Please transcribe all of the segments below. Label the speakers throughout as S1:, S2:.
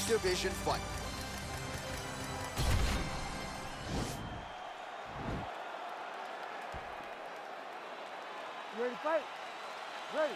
S1: division fight.
S2: You ready to fight? Ready.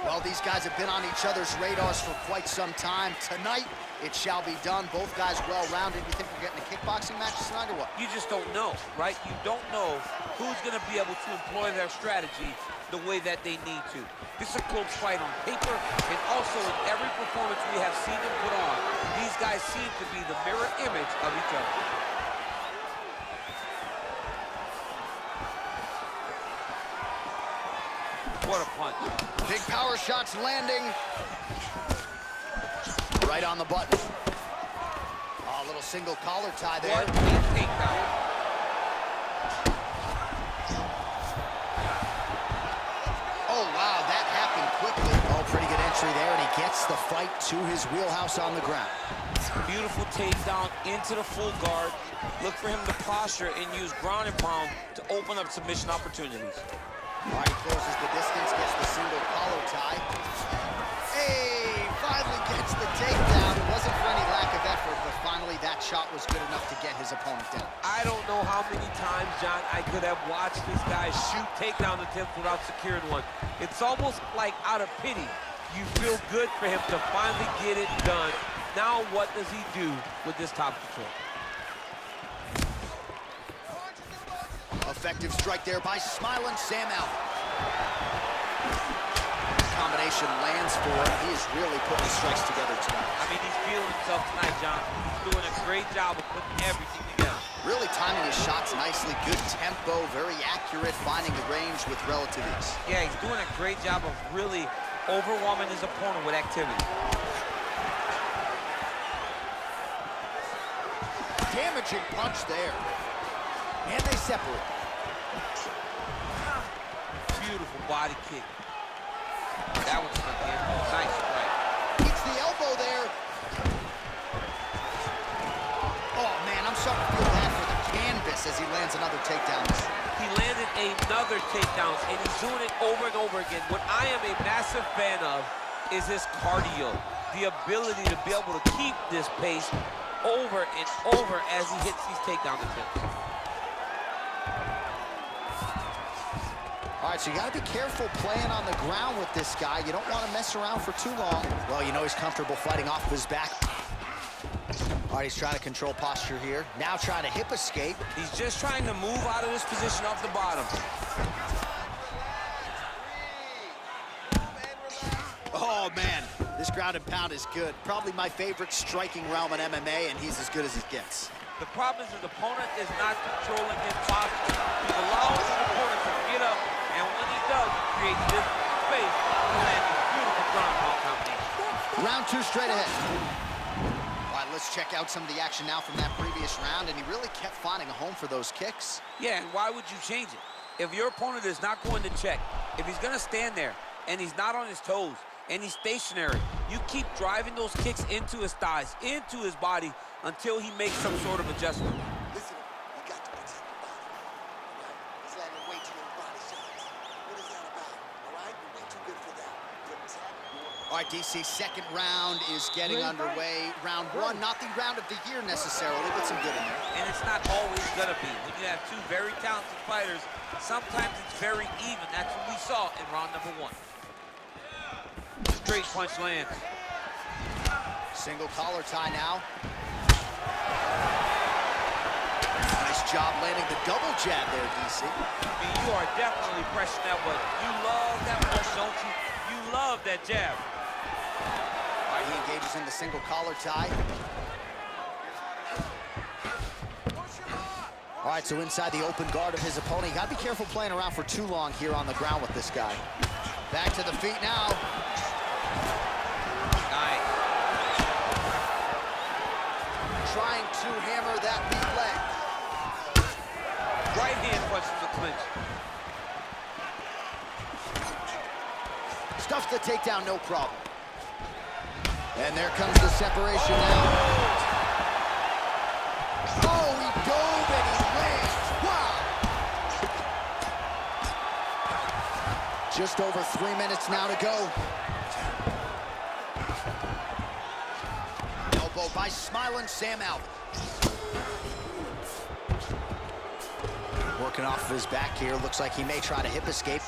S1: Well, these guys have been on each other's radars for quite some time. Tonight, it shall be done. Both guys well-rounded. You think we're getting a kickboxing match tonight or what?
S3: You just don't know, right? You don't know who's going to be able to employ their strategy the way that they need to. This is a close fight on paper, and also in every performance we have seen them put on, these guys seem to be the mirror image of each other. What a punch.
S1: Big power shots landing. Right on the button. Oh, a little single collar tie there.
S3: What a takedown.
S1: Oh, wow, that happened quickly. Oh, pretty good entry there, and he gets the fight to his wheelhouse on the ground.
S3: Beautiful takedown into the full guard. Look for him to posture and use ground and pound to open up submission opportunities.
S1: All right, he closes the distance, gets the single collar tie. Hey, finally gets the takedown. It wasn't for any lack of effort, but finally that shot was good enough to get his opponent down.
S3: I don't know how many times, John, I could have watched this guy shoot takedown attempts without securing one. It's almost like out of pity. You feel good for him to finally get it done. Now what does he do with this top control?
S1: Effective strike there by smiling Sam Allen. Combination lands for him. He is really putting the strikes together tonight.
S3: I mean, he's feeling himself tonight, John. He's doing a great job of putting everything together.
S1: Really timing his shots nicely. Good tempo, very accurate, finding the range with relative ease.
S3: Yeah, he's doing a great job of really overwhelming his opponent with activity.
S1: Damaging punch there. And they separate.
S3: Beautiful body kick. That one's not the end. Nice strike.
S1: Beats the elbow there. Oh, man, I'm starting to feel bad for the canvas as he lands another takedown.
S3: He landed another takedown, and he's doing it over and over again. What I am a massive fan of is his cardio. The ability to be able to keep this pace over and over as he hits these takedown attempts.
S1: All right, so you got to be careful playing on the ground with this guy. You don't want to mess around for too long. Well, you know he's comfortable fighting off his back. All right, he's trying to control posture here. Now trying to hip escape.
S3: He's just trying to move out of this position off the bottom.
S1: Oh, man, this ground and pound is good. Probably my favorite striking realm in MMA, and he's as good as it gets.
S3: The problem is his opponent is not controlling his posture. He's allowing his opponent to get up, and when he does, he creates this space to land this beautiful ground pound combination.
S1: Round two straight ahead. All right, let's check out some of the action now from that previous round, and he really kept finding a home for those kicks.
S3: Yeah, and why would you change it? If your opponent is not going to check, if he's going to stand there and he's not on his toes and he's stationary, you keep driving those kicks into his thighs, into his body, until he makes some sort of adjustment.
S4: Listen, you got to protect your body. All right? He's landing way too many body shots. What is that about? All right? You're way too good for that. Protect your...
S1: All right, DC, second round is getting underway. Round one, not the round of the year necessarily, but some good in there.
S3: And it's not always gonna be. When you have two very talented fighters, sometimes it's very even. That's what we saw in round number one. Straight punch lands.
S1: Single collar tie now. Nice job landing the double jab there, DC.
S3: I mean, you are definitely pressing that one. You love that punch, don't you? You love that jab.
S1: All right, he engages in the single collar tie. All right, so inside the open guard of his opponent. You got to be careful playing around for too long here on the ground with this guy. Back to the feet now.
S3: Nice.
S1: Trying to hammer that lead leg.
S3: Right hand punch to the clinch.
S1: Stuffs the takedown, no problem. And there comes the separation now. Oh, he dove and he lands. Wow. Just over 3 minutes now to go. elbow by smiling Sam Alvin. Working off of his back here. Looks like he may try to hip escape.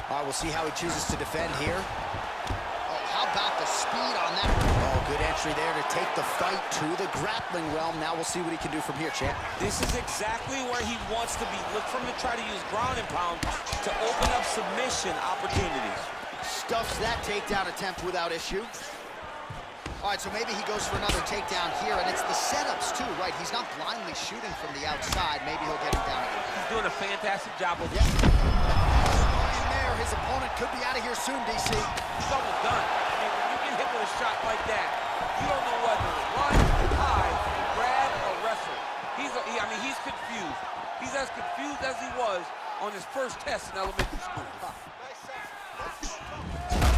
S1: All right, we'll see how he chooses to defend here. Oh, how about the speed on that? Oh, good entry there to take the fight to the grappling realm. Now we'll see what he can do from here, champ.
S3: This is exactly where he wants to be. Look for him to try to use ground and pound to open up submission opportunities.
S1: Stuffs that takedown attempt without issue. All right, so maybe he goes for another takedown here, and it's the setups too, right? He's not blindly shooting from the outside. Maybe he'll get him down again.
S3: He's doing a fantastic job of
S1: Yeah. In there, his opponent could be out of here soon, DC.
S3: He's almost done. I mean, when you get hit with a shot like that, you don't know whether to run, hide, grab, or wrestle. I mean, he's confused. He's as confused as he was on his first test in elementary school.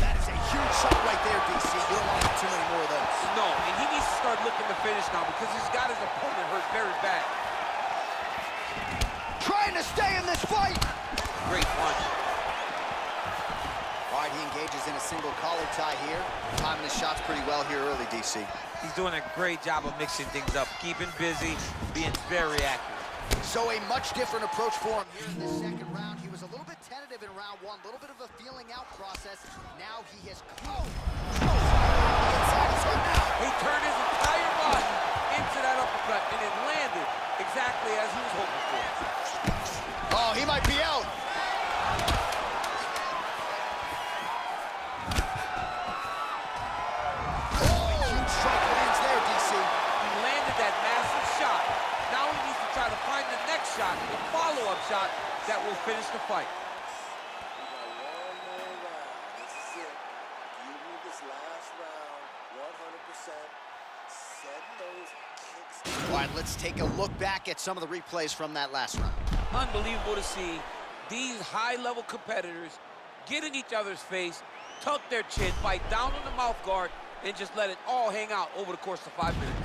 S1: That is a huge shot right there, DC. You don't want to have too many more of those.
S3: No, and he needs to start looking to finish now because he's got his opponent hurt very bad.
S1: Trying to stay in this fight.
S3: Great punch.
S1: All right, he engages in a single collar tie here. Timing his shots pretty well here early, DC.
S3: He's doing a great job of mixing things up, keeping busy, being very active.
S1: So a much different approach for him here in the second round. He was a little bit tentative in round one, a little bit of a feeling out process. Now he has
S3: He turned his entire body into that uppercut, and it landed exactly as he was hoping for.
S1: Oh, he might be out. Oh, huge strike lands there, DC.
S3: He landed that massive shot. Now he needs to try to find the next shot, the follow-up shot that will finish the fight.
S4: We got one more round. This is it. Give me this last round, 100%. Send those kicks.
S1: All right, let's take a look back at some of the replays from that last round.
S3: Unbelievable to see these high-level competitors get in each other's face, tuck their chin, bite down on the mouth guard, and just let it all hang out over the course of 5 minutes.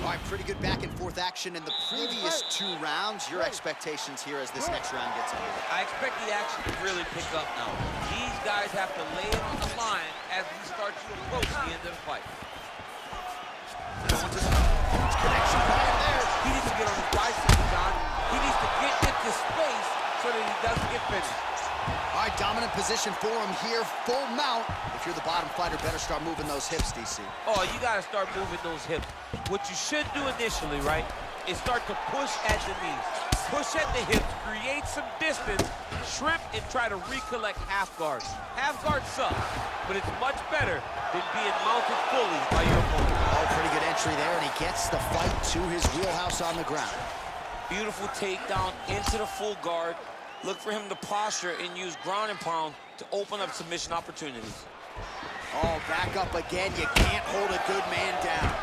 S1: All right, pretty good back and forth action in the previous 2 rounds. Your expectations here as this next round gets underway?
S3: I expect the action to really pick up now. These guys have to lay it on the line as we start to approach the end of the fight.
S1: Connection right there.
S3: He needs to get on his bicycle, John. He needs to get into space so that he doesn't get finished.
S1: All right, dominant position for him here, full mount. If you're the bottom fighter, better start moving those hips, DC.
S3: Oh, you got to start moving those hips. What you should do initially, right, is start to push at the knees. Push at the hips, create some distance, shrimp, and try to recollect half guards. Half guard sucks, but it's much better than being mounted fully by your opponent.
S1: Oh, pretty good entry there, and he gets the fight to his wheelhouse on the ground.
S3: Beautiful takedown into the full guard. Look for him to posture and use ground and pound to open up submission opportunities.
S1: Oh, back up again. You can't hold a good man down.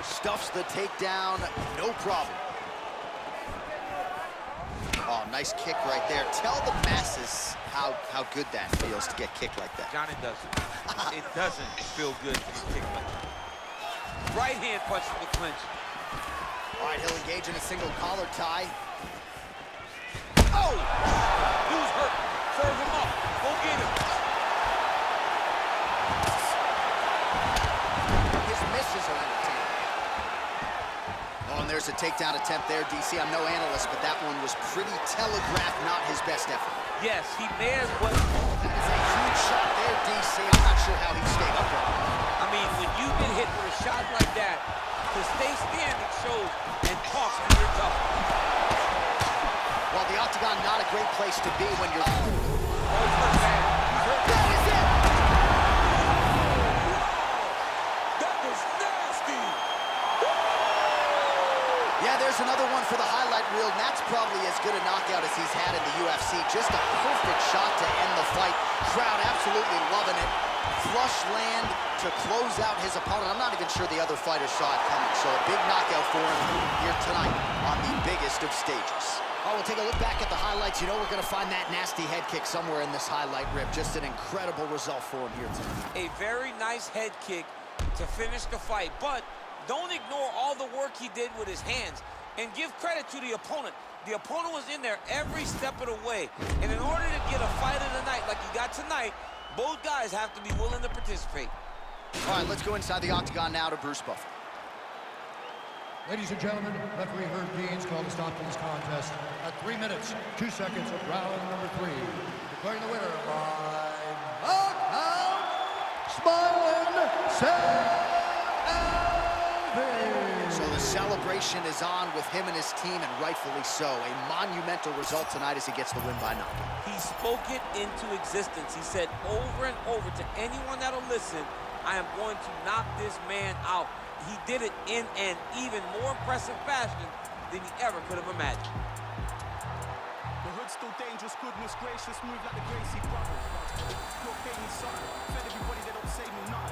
S1: Stuffs the takedown, no problem. Oh, nice kick right there. Tell the masses how good that feels to get kicked like that.
S3: John, it doesn't. It doesn't feel good to be kicked like that. Right hand punch from the clinch.
S1: All right, he'll engage in a single collar tie. Oh!
S3: Dude's hurt. Serve him up. Go get him.
S1: His misses are entertaining. Oh, and there's a takedown attempt there, DC. I'm no analyst, but that one was pretty telegraphed, not his best effort.
S3: Yes, he may as well.
S1: That is a huge shot there, DC. I'm not sure how he stayed upright.
S3: I mean, when you get hit with a shot like that, to stay standing shows and talks to your tough.
S1: Well, the octagon, not a great place to be when you're...
S3: Oh, he's hurt bad. He's hurt bad.
S1: That is it!
S3: That was nasty!
S1: Yeah, there's another one for the highlight reel, and that's probably as good a knockout as he's had in the UFC. Just a perfect shot to end the fight. Crowd absolutely loving it. Flush land to close out his opponent. I'm not even sure the other fighter saw it coming, so a big knockout for him here tonight on the biggest of stages. Oh, we'll take a look back at the highlights. You know we're going to find that nasty head kick somewhere in this highlight rip. Just an incredible result for him here tonight.
S3: A very nice head kick to finish the fight, but don't ignore all the work he did with his hands and give credit to the opponent. The opponent was in there every step of the way. And in order to get a fight of the night like you got tonight, both guys have to be willing to participate.
S1: All right, let's go inside the octagon now to Bruce Buffer.
S5: Ladies and gentlemen, referee Herb Dean's called to stop this contest at 3 minutes, 2 seconds of round number 3. Declaring the winner by knockout, Smiling Sam.
S1: So the celebration is on with him and his team, and rightfully so. A monumental result tonight as he gets the win by knockout.
S3: He spoke it into existence. He said over and over to anyone that'll listen, I am going to knock this man out. He did it in an even more impressive fashion than he ever could have imagined.
S6: The hood's still dangerous, goodness gracious, move like the Gracie brothers. You're son, fed everybody, they don't say me nothing.